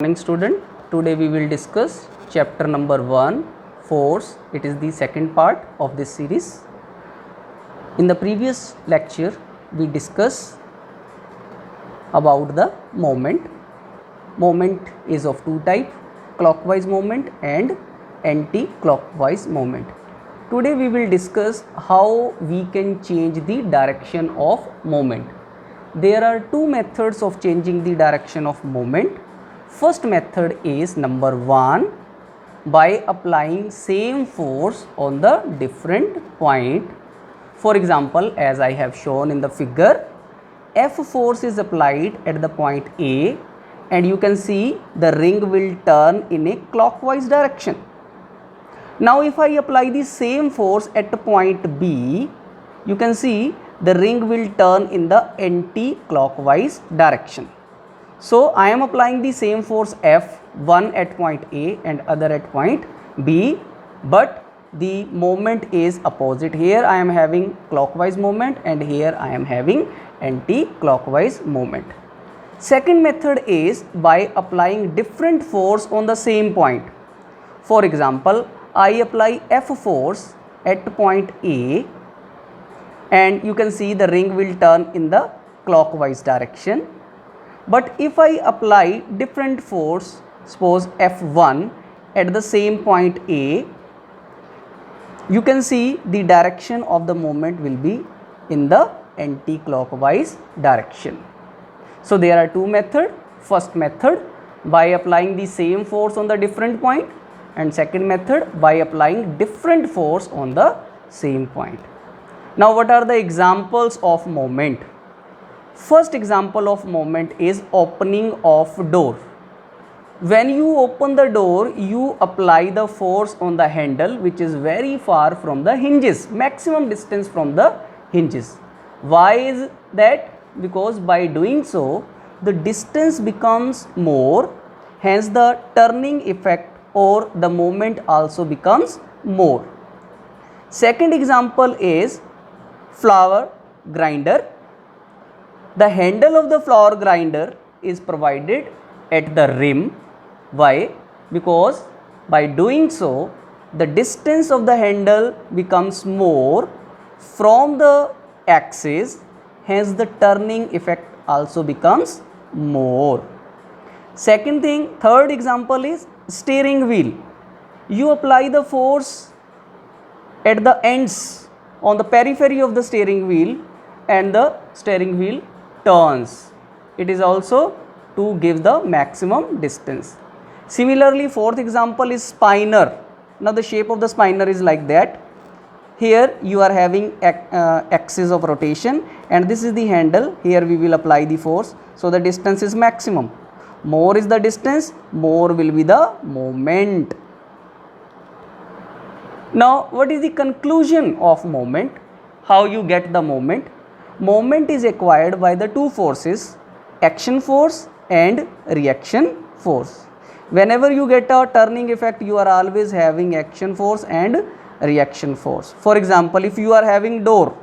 Morning student, today we will discuss chapter number 1, force. It is the second part of this series. In the previous lecture we discussed about the moment. Moment is of two types, clockwise moment and anti-clockwise moment. Today we will discuss how we can change the direction of moment. There are two methods of changing the direction of moment. First method is number 1, by applying same force on the different point. For example, as I have shown in the figure, F force is applied at the point A and you can see the ring will turn in a clockwise direction. Now if I apply the same force at point B, you can see the ring will turn in the anti-clockwise direction. So I am applying the same force F, one at point A and other at point B, but the moment is opposite. Here I am having clockwise moment and here I am having anti-clockwise moment. Second method is by applying different force on the same point. For example, I apply F force at point A and you can see the ring will turn in the clockwise direction. But if I apply different force, suppose F1 at the same point A, you can see the direction of the moment will be in the anti-clockwise direction. So there are two methods. First method by applying the same force on the different point, and second method by applying different force on the same point. Now what are the examples of moment? First example of moment is opening of door. When you open the door, you apply the force on the handle which is very far from the hinges, maximum distance from the hinges. Why is that? Because by doing so, the distance becomes more, hence the turning effect or the moment also becomes more. Second example is flour grinder. The handle of the flour grinder is provided at the rim. Why? Because by doing so, the distance of the handle becomes more from the axis, hence the turning effect also becomes more. Third example is steering wheel. You apply the force at the ends on the periphery of the steering wheel and the steering wheel turns. It is also to give the maximum distance. Similarly, fourth example is spinner. Now the shape of the spinner is like that. Here you are having axis of rotation and this is the handle. Here we will apply the force. So the distance is maximum. More is the distance, more will be the moment. Now what is the conclusion of moment? How you get the moment? Moment is acquired by the two forces, action force and reaction force. Whenever you get a turning effect, you are always having action force and reaction force. For example, if you are having door,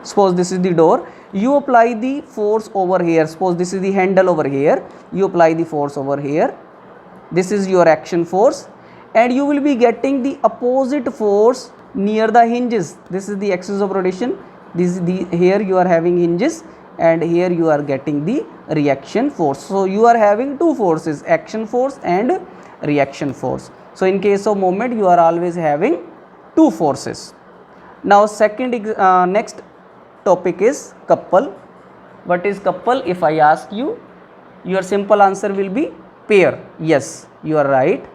suppose this is the door, you apply the force over here. Suppose this is the handle over here, you apply the force over here. This is your action force and you will be getting the opposite force near the hinges. This is the axis of rotation. This is the, here you are having hinges and here you are getting the reaction force. So you are having two forces, action force and reaction force. So in case of moment, you are always having two forces. Now next topic is couple. What is couple? If I ask you, your simple answer will be pair. Yes, you are right.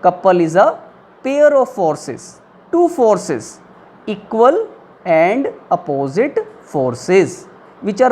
Couple is a pair of forces, two forces, equal and opposite forces which are